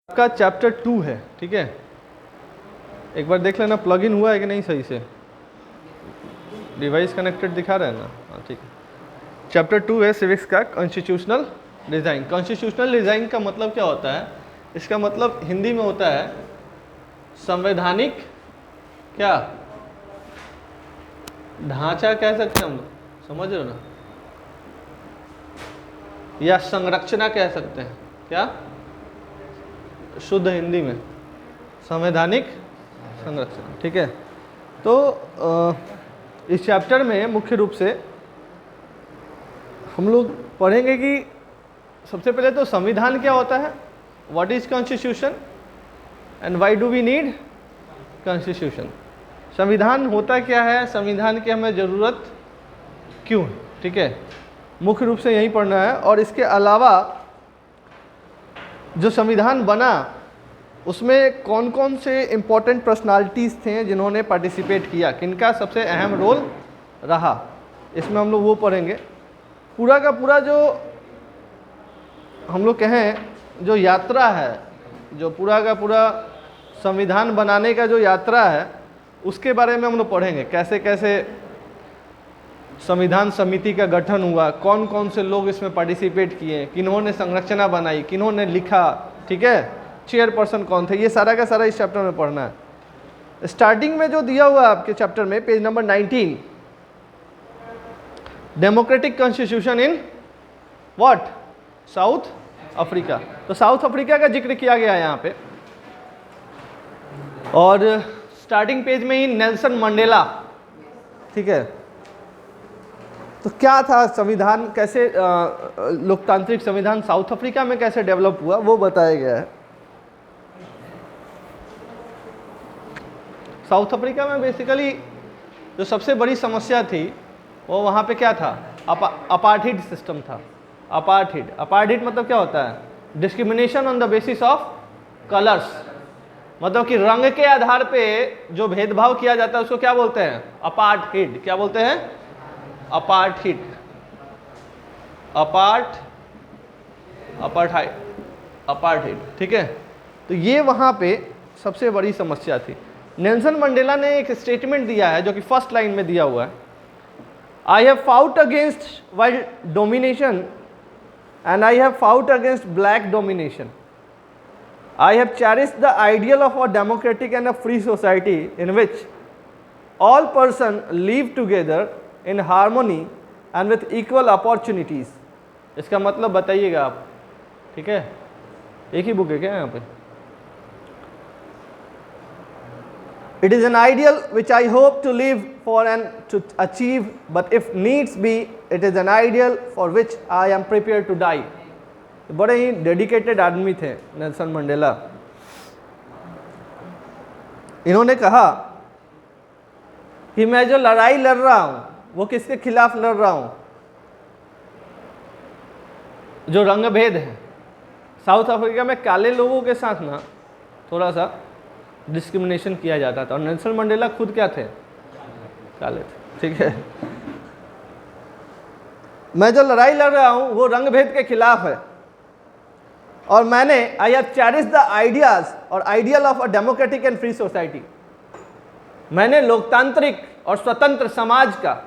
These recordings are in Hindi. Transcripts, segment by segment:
आपका चैप्टर 2 है, ठीक है। एक बार देख लेना प्लग इन हुआ है कि नहीं सही से, डिवाइस कनेक्टेड दिखा रहा है ना। हाँ ठीक है। चैप्टर 2 है सिविक्स का कॉन्स्टिट्यूशनल डिज़ाइन। कॉन्स्टिट्यूशनल डिज़ाइन का मतलब क्या होता है? इसका मतलब हिंदी में होता है संवैधानिक क्या ढांचा कह सकते हैं हम लोग, समझ रहे हो ना, या संरचना कह सकते हैं। क्या शुद्ध हिंदी में संवैधानिक संरचना, ठीक है। तो इस चैप्टर में मुख्य रूप से हम लोग पढ़ेंगे कि सबसे पहले तो संविधान क्या होता है, what is constitution and why do we need constitution. संविधान होता क्या है, संविधान की हमें ज़रूरत क्यों है, ठीक है। मुख्य रूप से यही पढ़ना है। और इसके अलावा जो संविधान बना उसमें कौन कौन से इम्पोर्टेंट पर्सनालिटीज़ थे जिन्होंने पार्टिसिपेट किया, किनका सबसे अहम रोल रहा, इसमें हम लोग वो पढ़ेंगे। पूरा का पूरा जो हम लोग कहें जो यात्रा है, जो पूरा का पूरा संविधान बनाने का जो यात्रा है उसके बारे में हम लोग पढ़ेंगे। कैसे कैसे संविधान समिति का गठन हुआ, कौन कौन से लोग इसमें पार्टिसिपेट किए, किन्होंने संरचना बनाई, किन्होंने लिखा, ठीक है, चेयरपर्सन कौन थे, ये सारा का सारा इस चैप्टर में पढ़ना है। स्टार्टिंग में जो दिया हुआ है आपके चैप्टर में page number 19, democratic constitution in what south Africa. तो साउथ अफ्रीका का जिक्र किया गया है यहाँ पे। और स्टार्टिंग पेज में ही नेल्सन मंडेला, ठीक है। तो क्या था संविधान, कैसे लोकतांत्रिक संविधान साउथ अफ्रीका में कैसे डेवलप हुआ वो बताया गया है। साउथ अफ्रीका में बेसिकली जो सबसे बड़ी समस्या थी वो वहाँ पे क्या था, अपार्थिड सिस्टम था। अपार्थिड मतलब क्या होता है, discrimination on the basis of colours, मतलब कि रंग के आधार पे जो भेदभाव किया जाता है उसको क्या बोलते हैं, अपार्थिड। क्या बोलते हैं, अपार्थिड, अपार्थिड, ठीक है। तो ये वहाँ पे सबसे बड़ी समस्या थी। नेल्सन मंडेला ने एक स्टेटमेंट दिया है जो कि फर्स्ट लाइन में दिया हुआ है, I have fought against wild domination and I have fought against black domination. I have cherished the ideal of a democratic and a free society in which all person live together in harmony and with equal opportunities. इसका मतलब बताइएगा आप, ठीक है। एक ही बुक है क्या यहाँ पे? It is an ideal which I hope to live for and to achieve, but if needs be, it is an ideal for which I am prepared to die. बड़े ही डेडिकेटेड आदमी थे नेल्सन मंडेला। इन्होंने कहा कि मैं जो लड़ाई लड़ रहा हूं वो किसके खिलाफ लड़ रहा हूं, जो रंगभेद है। साउथ अफ्रीका में काले लोगों के साथ ना थोड़ा सा डिस्क्रिमिनेशन किया जाता था, और नेल्सन मंडेला खुद क्या थे, काले थे, ठीक है। मैं जो लड़ाई लड़ रहा हूं वो रंगभेद के खिलाफ है, और मैंने I have cherished the ideas और ideal of a democratic and free society. मैंने लोकतांत्रिक और स्वतंत्र समाज का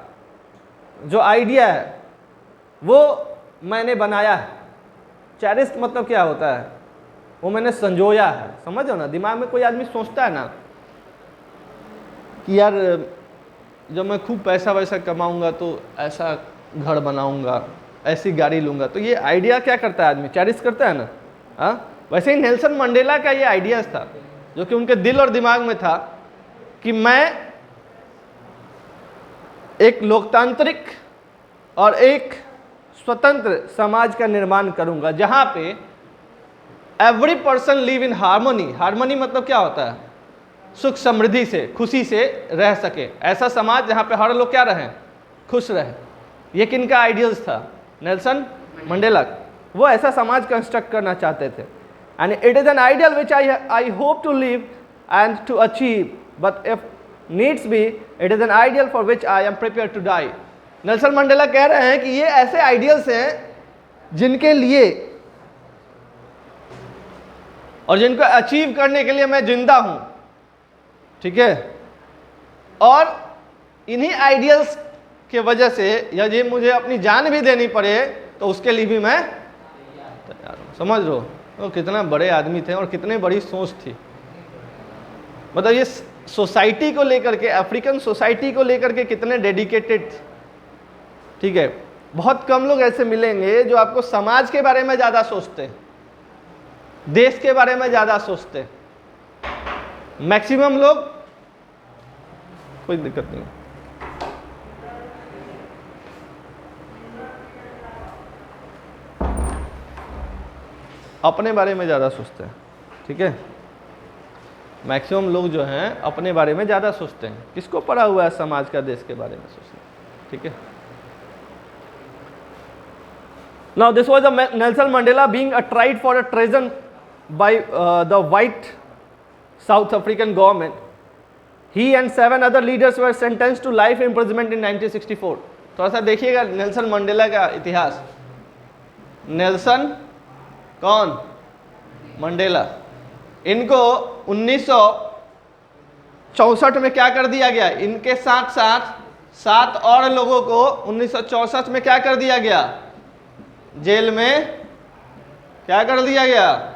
जो आइडिया है वो मैंने बनाया है। चेरिश्ड मतलब क्या होता है, वो मैंने संजोया है, समझो ना। दिमाग में कोई आदमी सोचता है ना कि यार जब मैं खूब पैसा वैसा कमाऊंगा तो ऐसा घर बनाऊंगा, ऐसी गाड़ी लूंगा, तो ये आइडिया क्या करता है आदमी, चेरिश करता है ना। हाँ, वैसे ही नेल्सन मंडेला का ये आइडियाज था जो कि उनके दिल और दिमाग में था कि मैं एक लोकतांत्रिक और एक स्वतंत्र समाज का निर्माण करूंगा जहां पे every person live in harmony. Harmony मतलब क्या होता है, सुख समृद्धि से, खुशी से रह सके, ऐसा समाज जहाँ पे हर लोग क्या रहें, खुश रहे। ये किनका आइडियल्स था, नेल्सन मंडेला। वो ऐसा समाज कंस्ट्रक्ट करना चाहते थे। And it is an ideal which I hope to live and to achieve, but if needs be it is an ideal for which I am prepare to die. Nelson Mandela कह रहे हैं कि ये ऐसे आइडियल्स हैं जिनके लिए और जिनको अचीव करने के लिए मैं जिंदा हूं, ठीक है, और इन्हीं आइडियल्स के वजह से या ये मुझे अपनी जान भी देनी पड़े तो उसके लिए भी मैं तैयार हूं। समझ लो वो कितना बड़े आदमी थे और कितने बड़ी सोच थी। मतलब ये सोसाइटी को लेकर के, अफ्रीकन सोसाइटी को लेकर के कितने डेडिकेटेड थे, ठीक है। बहुत कम लोग ऐसे मिलेंगे जो आपको समाज के बारे में ज़्यादा सोचते हैं, देश के बारे में ज़्यादा सोचते हैं। मैक्सिमम लोग, कोई दिक्कत नहीं, अपने बारे में ज़्यादा सोचते हैं, ठीक है। मैक्सिमम लोग जो हैं अपने बारे में ज़्यादा सोचते हैं। किसको पड़ा हुआ है समाज का, देश के बारे में सोचना, ठीक है। Now this was a Nelson Mandela being tried for a treason by the white South African government. He and 7 other leaders were sentenced to life imprisonment in 1964. थोड़ा सा देखिएगा नेल्सन मंडेला का इतिहास। नेल्सन कौन? मंडेला। इनको 1964 में क्या कर दिया गया? इनके साथ साथ 7 और लोगों को 1964 में क्या कर दिया गया? जेल में क्या कर दिया गया?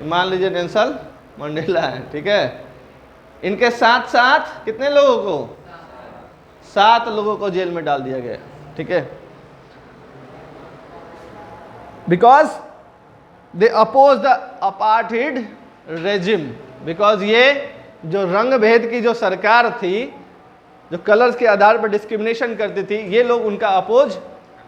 मान लीजिए नेल्सन मंडेला है, ठीक है। इनके साथ साथ कितने लोगों को? 7 लोगों को जेल में डाल दिया गया, ठीक है। Because they oppose the apartheid regime, because ये जो रंग भेद की जो सरकार थी, जो कलर्स के आधार पर डिस्क्रिमिनेशन करती थी, ये लोग उनका अपोज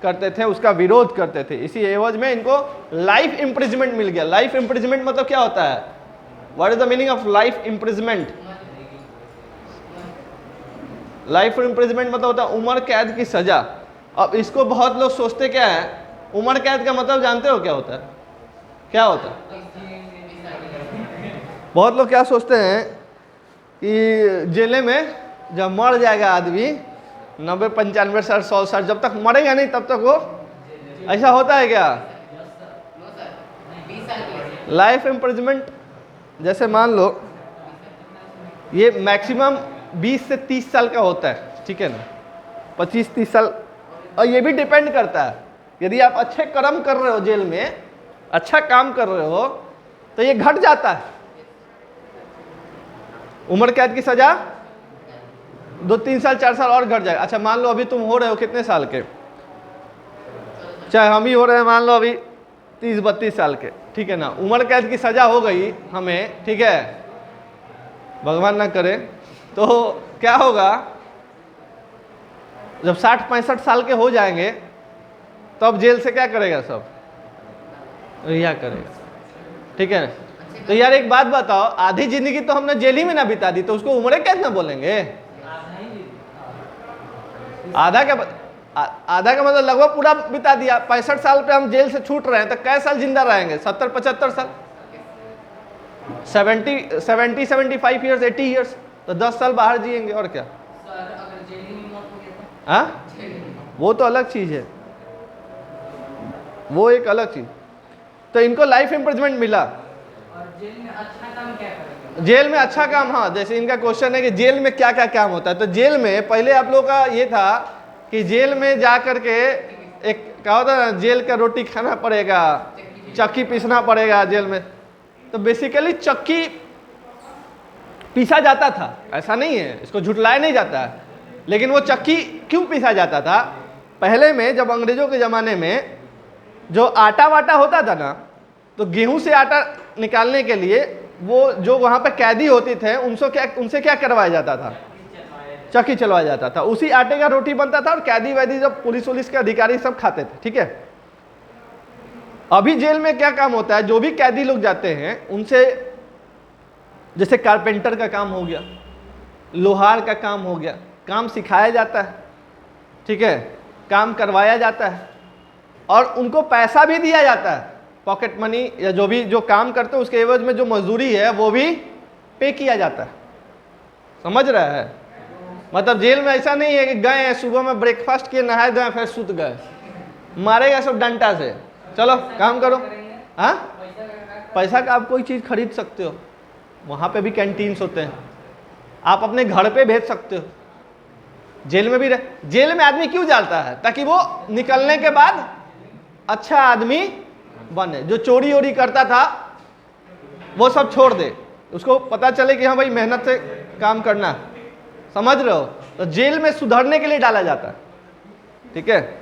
करते थे, उसका विरोध करते थे। इसी एवज में इनको लाइफ इम्प्रिजमेंट मिल गया। लाइफ इम्प्रिजमेंट मतलब क्या होता है? What is the meaning of life imprisonment? Life imprisonment मतलब होता है उम्र कैद की सजा। अब इसको बहुत लोग सोचते क्या है, उम्र कैद का मतलब जानते हो क्या होता है? क्या होता है? बहुत लोग क्या सोचते हैं कि जेल में जब मर जाएगा आदमी 90, 95 साल, 100 साल, जब तक मरेगा नहीं तब तक वो, ऐसा होता है क्या? लाइफ इम्प्रिजमेंट जैसे मान लो ये मैक्सिमम 20 से 30 साल का होता है, ठीक है ना, 25-30 साल। और ये भी डिपेंड करता है, यदि आप अच्छे कर्म कर रहे हो, जेल में अच्छा काम कर रहे हो, तो ये घट जाता है। उम्र कैद की सजा 2-3 साल 4 साल और घट जाएगा। अच्छा मान लो अभी तुम हो रहे हो कितने साल के, चाहे हम ही हो रहे हैं, मान लो अभी 30-32 साल के, ठीक है ना। उम्र कैद की सजा हो गई हमें, ठीक है, भगवान ना करे, तो क्या होगा? जब 60-65 साल के हो जाएंगे तब जेल से क्या करेगा? सब रिहा करेगा, ठीक है। तो यार एक बात बताओ, आधी जिंदगी तो हमने जेल ही में ना बिता दी, तो उसको उम्र कैद ना बोलेंगे? आधा का मतलब लगभग पूरा बिता दिया। 65 साल पे हम जेल से छूट रहे हैं, तो कै साल जिंदा रहेंगे? 70-75 साल, 70-75 ईयर्स, 80 ईयर्स, तो 10 साल बाहर जिएंगे और क्या। हाँ, वो तो अलग चीज है, वो एक अलग चीज। तो इनको लाइफ इम्प्रिजमेंट मिला। और जेल में अच्छा काम क्या करेंगे? जेल में अच्छा काम, हाँ, जैसे इनका क्वेश्चन है कि जेल में क्या क्या काम होता है। तो जेल में पहले आप लोगों का ये था कि जेल में जा करके एक क्या होता है ना, जेल का रोटी खाना पड़ेगा, चक्की पीसना पड़ेगा जेल में। तो बेसिकली चक्की पीसा जाता था, ऐसा नहीं है, इसको झुटलाया नहीं जाता है। लेकिन वो चक्की क्यों पीसा जाता था? पहले में जब अंग्रेजों के ज़माने में जो आटा वाटा होता था ना, तो गेहूं से आटा निकालने के लिए वो जो वहाँ पे कैदी होते थे उनसे क्या करवाया जाता था? चक्की चलवाया जाता था। उसी आटे का रोटी बनता था और कैदी वैदी जब पुलिस के अधिकारी सब खाते थे, ठीक है। अभी जेल में क्या काम होता है? जो भी कैदी लोग जाते हैं उनसे, जैसे कारपेंटर का काम हो गया, लोहार का काम हो गया, काम सिखाया जाता है, ठीक है, काम करवाया जाता है और उनको पैसा भी दिया जाता है, पॉकेट मनी, या जो भी जो काम करते हैं उसके एवज में जो मजदूरी है वो भी पे किया जाता है। समझ रहा है? मतलब जेल में ऐसा नहीं है कि गए हैं सुबह में ब्रेकफास्ट किए, नहाए धोए, फिर सूत गए, मारेगा सब डंडा से, चलो काम करो। हाँ, पैसा का आप कोई चीज़ खरीद सकते हो, वहाँ पे भी कैंटीन्स होते हैं, आप अपने घर पे भेज सकते हो। जेल में भी जेल में आदमी क्यों जाता है? ताकि वो निकलने के बाद अच्छा आदमी बने। जो चोरी वोरी करता था वो सब छोड़ दे, उसको पता चले कि हाँ भाई मेहनत से काम करना है, समझ रहे हो? तो जेल में सुधरने के लिए डाला जाता है, ठीक है।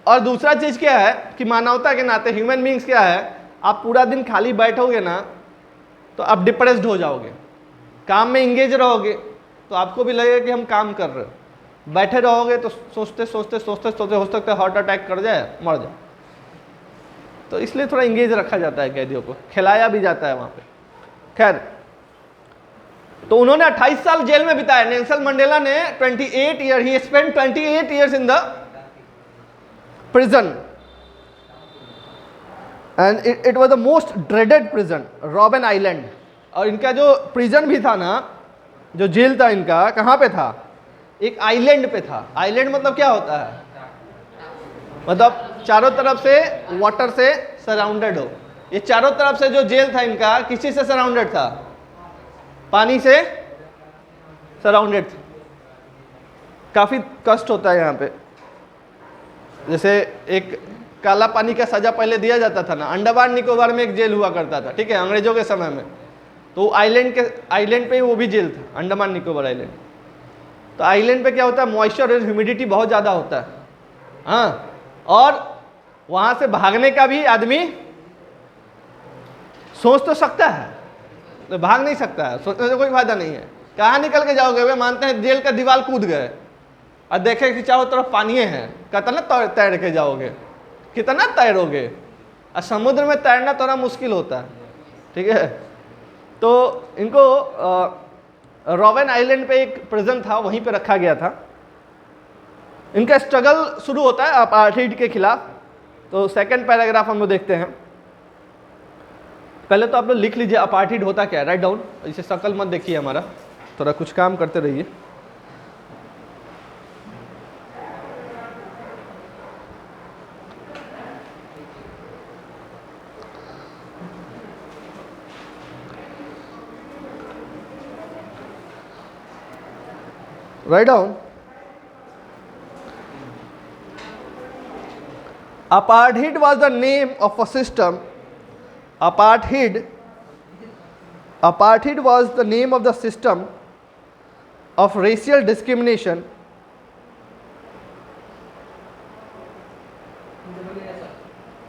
और दूसरा चीज क्या है कि मानवता के नाते, ह्यूमन बींग्स क्या है, आप पूरा दिन खाली बैठोगे ना तो आप डिप्रेस्ड हो जाओगे, काम में इंगेज रहोगे तो आपको भी लगेगा कि हम काम कर रहे हो। बैठे रहोगे तो सोचते सोचते सोचते सोचते हो सकता है हार्ट अटैक कर जाए, मर जाए। तो इसलिए थोड़ा इंगेज रखा जाता है कैदियों को, खिलाया भी जाता है वहां पे। खैर, तो उन्होंने 28 साल जेल में बिताया। नेल्सन मंडेला ने 28 year, he spent 28 years in the prison and it was the most dreaded prison, robin island. और इनका जो प्रिजन भी था ना, जो जेल था इनका, कहाँ पे था? एक आइलैंड पे था। आइलैंड मतलब क्या होता है? मतलब चारों तरफ से वाटर से सराउंडेड हो। ये चारों तरफ से जो जेल था इनका किसी से सराउंडेड था? पानी से सराउंडेड था। काफी कष्ट होता है यहाँ पे। जैसे एक काला पानी का सजा पहले दिया जाता था ना, अंडमान निकोबार में एक जेल हुआ करता था, ठीक है, अंग्रेजों के समय में। तो आइलैंड पे ही वो भी जेल था, अंडमान निकोबार आइलैंड। तो आइलैंड पे क्या होता है, मॉइस्चर और ह्यूमिडिटी बहुत ज़्यादा होता है, हाँ। और वहाँ से भागने का भी आदमी सोच तो सकता है, तो भाग नहीं सकता है, सोचने से कोई फायदा नहीं है। कहाँ निकल के जाओगे? वे मानते हैं जेल का दीवार कूद गए और देखे कि चारों तरफ पानी है, कितना तैर के जाओगे, कितना तैरोगे? और समुद्र में तैरना थोड़ा मुश्किल होता है, ठीक है। तो इनको रॉबिन आइलैंड पे एक प्रिजन था, वहीं पे रखा गया था। इनका स्ट्रगल शुरू होता है अपार्थाइड के खिलाफ। तो सेकंड पैराग्राफ हम लोग देखते हैं। पहले तो आप लोग लिख लीजिए अपार्थाइड होता क्या है, राइट डाउन। इसे शकल मत देखिए हमारा, थोड़ा कुछ काम करते रहिए। Write down. Apartheid was the name of a system. Apartheid was the name of the system of racial discrimination.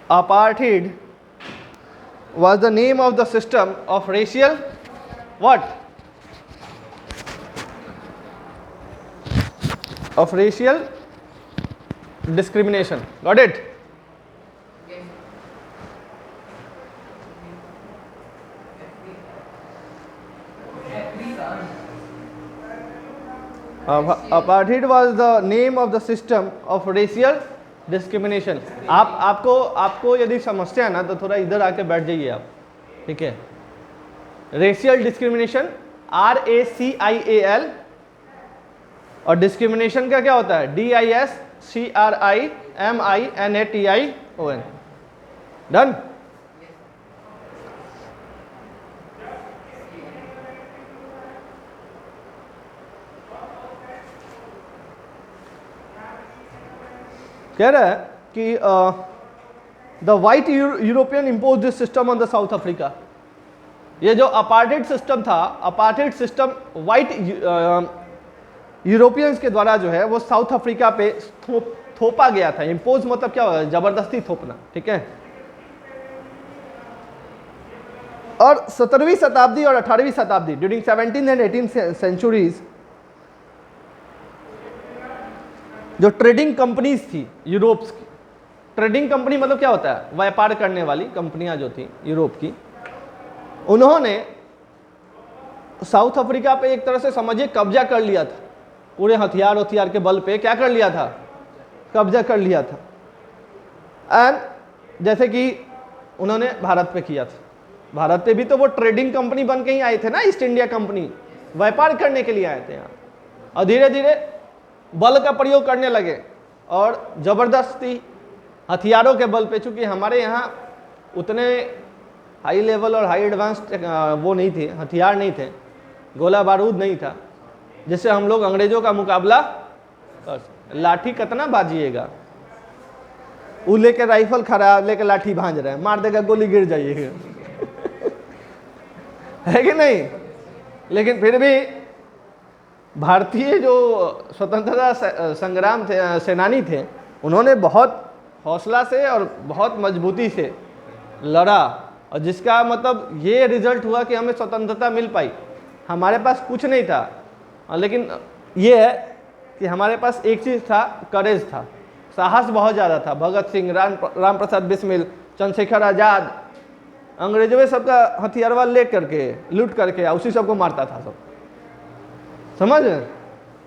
Apartheid was the name of the system of racial what? Of racial discrimination. Got it? Apartheid was the name of the system of racial discrimination. आपको यदि समस्या है ना तो थोड़ा इधर आके बैठ जाइए आप, ठीक है। रेशियल डिस्क्रिमिनेशन, RACIAL, और डिस्क्रिमिनेशन का क्या होता है? DISCRIMINATION। डन। कह रहा है कि the white European impose this system on the south Africa. ये जो अपार्थाइड सिस्टम था, अपार्थाइड सिस्टम वाइट यूरोपियंस के द्वारा जो है वो साउथ अफ्रीका पे थोपा गया था। इम्पोज मतलब क्या होगा? जबरदस्ती थोपना, ठीक है। और 17वीं शताब्दी और 18वीं शताब्दी, during 17th and 18th centuries, जो ट्रेडिंग कंपनीज थी यूरोप की, ट्रेडिंग कंपनी मतलब क्या होता है? व्यापार करने वाली कंपनियां जो थी यूरोप की, उन्होंने साउथ अफ्रीका पे एक तरह से समझिए कब्जा कर लिया था। पूरे हथियार के बल पे क्या कर लिया था? कब्जा कर लिया था। एंड जैसे कि उन्होंने भारत पे किया था। भारत पे भी तो वो ट्रेडिंग कंपनी बन के ही आए थे ना, ईस्ट इंडिया कंपनी, व्यापार करने के लिए आए थे यहाँ। और धीरे धीरे बल का प्रयोग करने लगे और जबरदस्ती हथियारों के बल पे, चूंकि हमारे यहाँ उतने हाई लेवल और हाई एडवांस्ड वो नहीं थे, हथियार नहीं थे, गोला बारूद नहीं था जिससे हम लोग अंग्रेजों का मुकाबला कर सकते। लाठी कितना बाजिएगा, वो लेके राइफल खड़ा लेके लाठी भांज रहे हैं, मार देगा गोली गिर जाइएगा है कि नहीं। लेकिन फिर भी भारतीय जो स्वतंत्रता संग्राम थे, सेनानी थे, उन्होंने बहुत हौसला से और बहुत मजबूती से लड़ा, और जिसका मतलब ये रिजल्ट हुआ कि हमें स्वतंत्रता मिल पाई। हमारे पास कुछ नहीं था, लेकिन ये है कि हमारे पास एक चीज़ था, करेज था, साहस बहुत ज़्यादा था। भगत सिंह, राम प्रसाद बिस्मिल, चंद्रशेखर आज़ाद, अंग्रेजों में सबका हथियारवा ले करके लूट करके उसी सबको मारता था सब, समझ।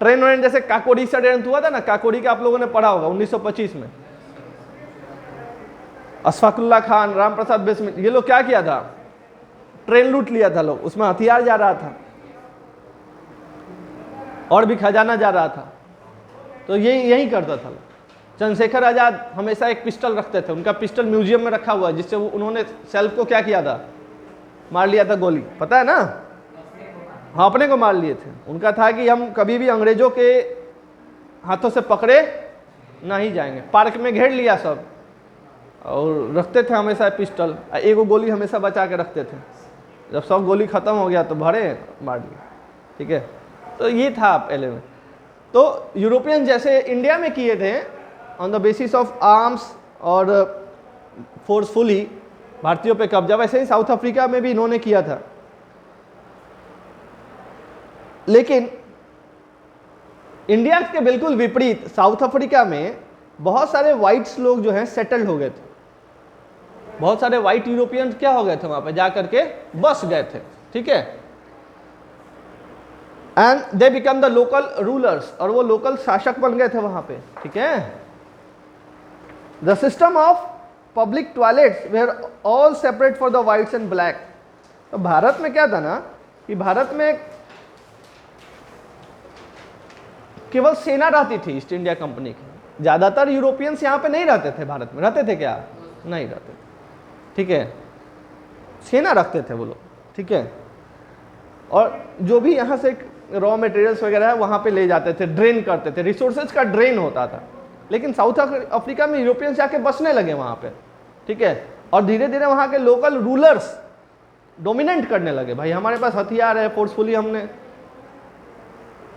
ट्रेन व्रेन जैसे काकोरी षड्यंत्र हुआ था ना, काकोरी का आप लोगों ने पढ़ा होगा 1925 में। अशफाकुल्ला खान, राम प्रसाद बिस्मिल, ये लोग क्या किया था, ट्रेन लूट लिया था लोग, उसमें हथियार जा रहा था और भी खजाना जा रहा था, तो यही करता था। चंद्रशेखर आज़ाद हमेशा एक पिस्टल रखते थे, उनका पिस्टल म्यूजियम में रखा हुआ है, जिससे उन्होंने सेल्फ को क्या किया था, मार लिया था गोली, पता है ना। हाँ, अपने को मार लिए थे। उनका था कि हम कभी भी अंग्रेजों के हाथों से पकड़े नहीं जाएंगे। पार्क में घेर लिया सब और रखते थे हमेशा पिस्टल, एक गोली हमेशा बचा के रखते थे, जब सब गोली खत्म हो गया तो भरे मार दिया, ठीक है। तो ये था पहले में। तो यूरोपियन जैसे इंडिया में किए थे on the basis of arms और फोर्सफुली भारतीयों पे कब्जा, वैसे ही साउथ अफ्रीका में भी इन्होंने किया था। लेकिन इंडिया के बिल्कुल विपरीत साउथ अफ्रीका में बहुत सारे वाइट्स लोग जो हैं सेटल्ड हो गए थे। बहुत सारे वाइट यूरोपियंस क्या हो गए थे, वहां पे जा करके बस गए थे, ठीक है। And they become the local rulers, और वो लोकल शासक बन गए थे वहां पे, ठीक है। The system of public toilets were all separate for the whites and black. तो भारत में क्या था ना कि भारत में केवल सेना रहती थी ईस्ट इंडिया कंपनी की, ज्यादातर यूरोपियंस यहाँ पे नहीं रहते थे। भारत में रहते थे क्या, नहीं रहते, ठीक है। सेना रखते थे वो लोग, ठीक है। और जो भी यहाँ से रॉ मटेरियल्स वगैरह है वहाँ पे ले जाते थे, ड्रेन करते थे, रिसोर्सेज का ड्रेन होता था। लेकिन साउथ अफ्रीका में यूरोपियंस जाके बसने लगे वहाँ पे, ठीक है। और धीरे धीरे वहाँ के लोकल रूलर्स डोमिनेट करने लगे, भाई हमारे पास हथियार है, फोर्सफुली हमने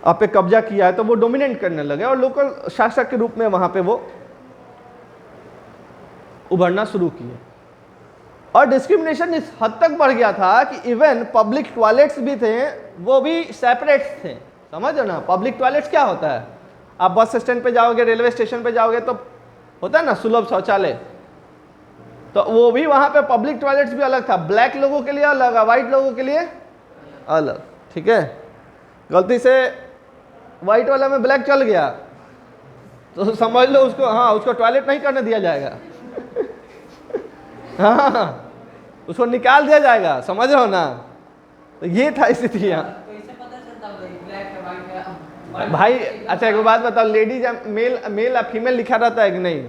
आप पे कब्जा किया है, तो वो डोमिनेट करने लगे और लोकल शासक के रूप में वहाँ पे वो उभरना शुरू किए। और डिस्क्रिमिनेशन इस हद तक बढ़ गया था कि इवन पब्लिक टॉयलेट्स भी थे, वो भी सेपरेट थे, समझ ना। पब्लिक टॉयलेट्स क्या होता है, आप बस स्टैंड पे जाओगे, रेलवे स्टेशन पे जाओगे तो होता है ना सुलभ शौचालय, तो वो भी वहाँ पे पब्लिक टॉयलेट्स भी अलग था, ब्लैक लोगों के लिए अलग, वाइट लोगों के लिए अलग, ठीक है। गलती से वाइट वाला में ब्लैक चल गया तो समझ लो उसको, हाँ, उसको टॉयलेट नहीं करने दिया जाएगा हाँ, उसको निकाल दिया जाएगा, समझ रहे हो ना। तो ये था स्थिति यहाँ। कैसे पता चलता है ब्लैक है व्हाइट है भाई अच्छा एक बात बताओ, लेडीज मेल या फीमेल लिखा रहता है कि नहीं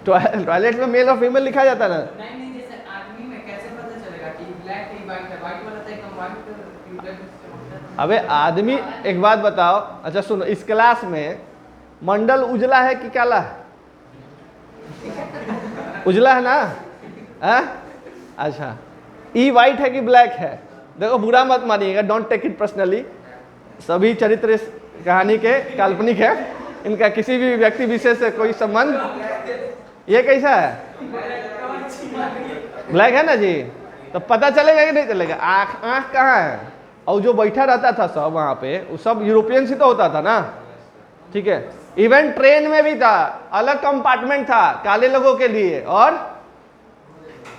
टॉयलेट में मेल और फीमेल लिखा जाता है ना। नहीं, जैसे आदमी में कैसे पता चलेगा कि ब्लैक है व्हाइट है, व्हाइट वाला तो एकदम व्हाइट। अबे आदमी, एक बात बताओ, अच्छा सुनो, इस क्लास में मंडल उजला है कि काला है? उजला है ना, है? अच्छा, ई वाइट है कि ब्लैक है? देखो बुरा मत मानिएगा, डोंट टेक इट पर्सनली, सभी चरित्र इस कहानी के काल्पनिक है, इनका किसी भी व्यक्ति विशेष से कोई संबंध। ये कैसा है, ब्लैक है ना जी, तो पता चलेगा कि नहीं चलेगा? आँख कहाँ है? और जो बैठा रहता था सब वहाँ पे, वो सब यूरोपियन ही तो होता था ना, ठीक है। इवन ट्रेन में भी था, अलग कंपार्टमेंट था काले लोगों के लिए और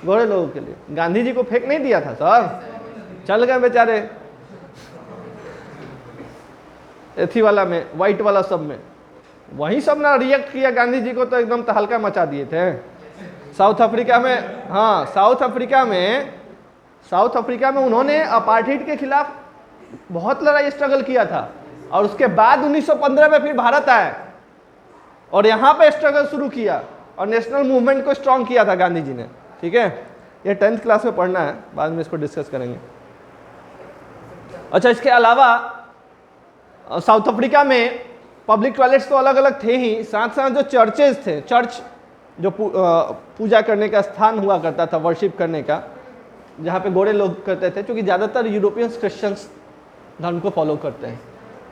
गोरे लोगों के लिए। गांधी जी को फेंक नहीं दिया था सर, चल गए बेचारे एथी वाला में, व्हाइट वाला सब में, वही सब ना रिएक्ट किया गांधी जी को, तो एकदम तहलका मचा दिए थे साउथ अफ्रीका में। हाँ, साउथ अफ्रीका में उन्होंने अपार्टहाइड के खिलाफ बहुत लड़ाई स्ट्रगल किया था, और उसके बाद 1915 में फिर भारत आए और यहाँ पे स्ट्रगल शुरू किया और नेशनल मूवमेंट को स्ट्रॉन्ग किया था गांधी जी ने, ठीक है। ये 10th क्लास में पढ़ना है, बाद में इसको डिस्कस करेंगे। अच्छा, इसके अलावा साउथ अफ्रीका में पब्लिक टॉयलेट्स तो अलग अलग थे ही, साथ साथ जो चर्चेज थे, चर्च जो पूजा करने का स्थान हुआ करता था, वर्शिप करने का, जहाँ पे गोरे लोग करते थे, क्योंकि ज़्यादातर यूरोपियंस क्रिश्चियंस धर्म को फॉलो करते हैं,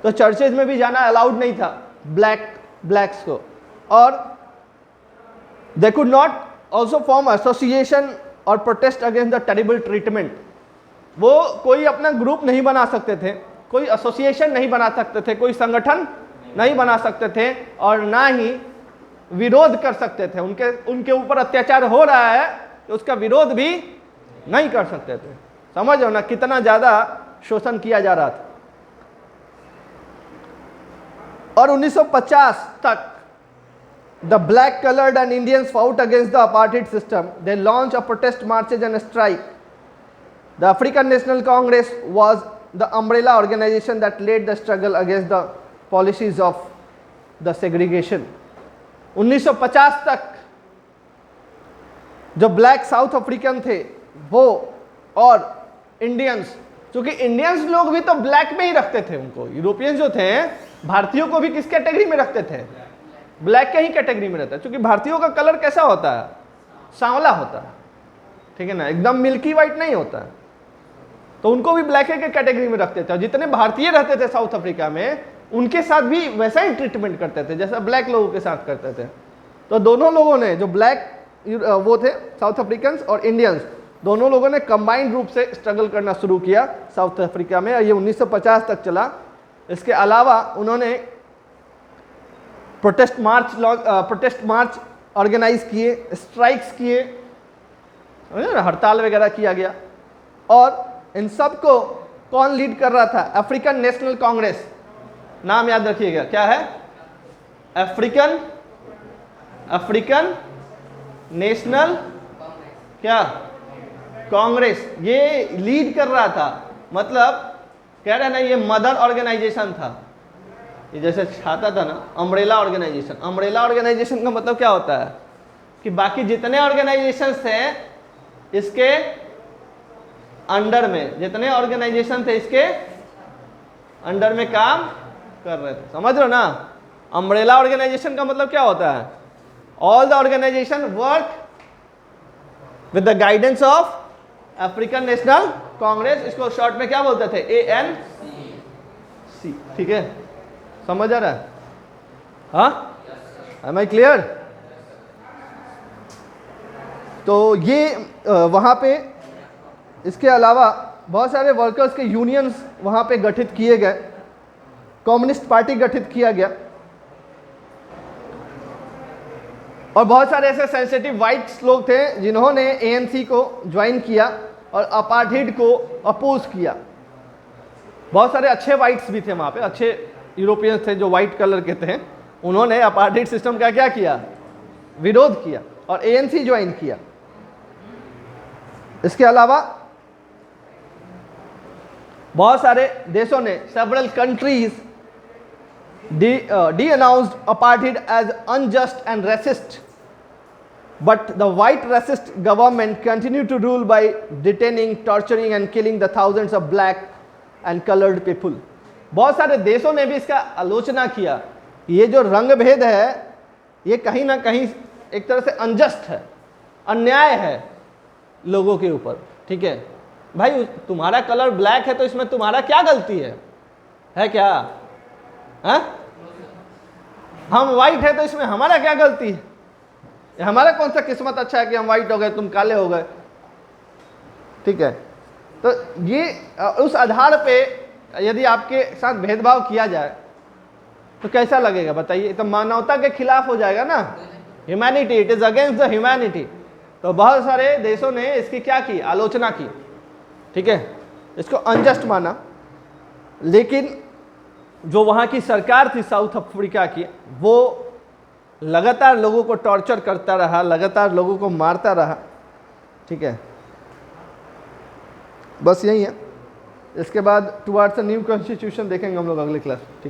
तो चर्चेज में भी जाना अलाउड नहीं था ब्लैक्स को। और they could not also form association और protest against the terrible treatment. वो कोई अपना ग्रुप नहीं बना सकते थे, कोई एसोसिएशन नहीं बना सकते थे, कोई संगठन नहीं बना सकते थे, और ना ही विरोध कर सकते थे। उनके ऊपर अत्याचार हो रहा है तो उसका विरोध भी नहीं कर सकते थे। समझ लो ना कितना ज़्यादा शोषण किया जा रहा था। और 1950 तक the black colored and Indians fought against the apartheid system. They launched a protest marches and strike. The African National Congress was the umbrella organization that led the struggle against the policies of the segregation. 1950 तक जो ब्लैक साउथ अफ्रीकन थे वो और इंडियंस, क्योंकि इंडियंस लोग भी तो ब्लैक में ही रखते थे उनको, यूरोपियंस जो थे भारतीयों को भी किस कैटेगरी में रखते थे, ब्लैक के ही कैटेगरी में रहता है, क्योंकि भारतीयों का कलर कैसा होता है, सांवला होता है, ठीक है ना, एकदम मिल्की वाइट नहीं होता है, तो उनको भी ब्लैक के कैटेगरी में रखते थे। और जितने भारतीय रहते थे साउथ अफ्रीका में उनके साथ भी वैसा ही ट्रीटमेंट करते थे जैसा ब्लैक लोगों के साथ करते थे। तो दोनों लोगों ने, जो ब्लैक वो थे साउथ अफ्रीकन्स और इंडियंस, दोनों लोगों ने कंबाइंड रूप से स्ट्रगल करना शुरू किया साउथ अफ्रीका में, और ये 1950 तक चला। इसके अलावा उन्होंने प्रोटेस्ट मार्च ऑर्गेनाइज किए, स्ट्राइक्स किए, हड़ताल वगैरह किया गया। और इन सब को कौन लीड कर रहा था, अफ्रीकन नेशनल कांग्रेस, नाम याद रखिएगा, क्या है, अफ्रीकन नेशनल क्या कांग्रेस, ये लीड कर रहा था। मतलब कह रहे ना ये मदर ऑर्गेनाइजेशन था, ये जैसे छाता था ना अम्ब्रेला ऑर्गेनाइजेशन। अम्ब्रेला ऑर्गेनाइजेशन का मतलब क्या होता है कि बाकी जितने ऑर्गेनाइजेशन थे इसके अंडर में, जितने ऑर्गेनाइजेशन थे इसके अंडर में काम कर रहे थे। समझ रहे हो ना, अम्ब्रेला ऑर्गेनाइजेशन का मतलब क्या होता है, all the organization work with the guidance of African National Congress, इसको शॉर्ट में क्या बोलते थे, ANC, ठीक है, समझ आ रहा है, हाँ, एम आई क्लियर। तो ये वहाँ पे इसके अलावा बहुत सारे वर्कर्स के यूनियंस वहाँ पे गठित किए गए, कम्युनिस्ट पार्टी गठित किया गया, और बहुत सारे ऐसे सेंसिटिव वाइट्स लोग थे जिन्होंने ANC को ज्वाइन किया और अपार्थाइड को अपोज किया। बहुत सारे अच्छे वाइट्स भी थे वहाँ पे, अच्छे यूरोपियंस थे जो वाइट कलर के थे, उन्होंने अपार्थाइड सिस्टम का क्या किया, विरोध किया और ANC ज्वाइन किया। इसके अलावा बहुत सारे देशों ने, several countries denounced apartheid as unjust and racist, but the white racist government continued to rule by detaining, torturing and killing the thousands of black and colored people. बहुत सारे देशों ने भी इसका आलोचना किया, ये जो रंग भेद है ये कहीं ना कहीं एक तरह से अनजस्ट है, अन्याय है लोगों के ऊपर, ठीक है भाई, तुम्हारा कलर ब्लैक है तो इसमें तुम्हारा क्या गलती है क्या, हाँ? हम वाइट है तो इसमें हमारा क्या गलती है, हमारा कौन सा किस्मत अच्छा है कि हम वाइट हो गए तुम काले हो गए, ठीक है। तो ये उस आधार पे यदि आपके साथ भेदभाव किया जाए तो कैसा लगेगा बताइए, तो मानवता के खिलाफ हो जाएगा ना, humanity, it is against the humanity. तो बहुत सारे देशों ने इसकी क्या की, आलोचना की, ठीक है, इसको अनजस्ट माना। लेकिन जो वहाँ की सरकार थी साउथ अफ्रीका की, वो लगातार लोगों को टॉर्चर करता रहा, लगातार लोगों को मारता रहा, ठीक है। बस यही है। इसके बाद टुवार्ड्स अ न्यू कॉन्स्टिट्यूशन देखेंगे हम लोग अगले क्लास, ठीक।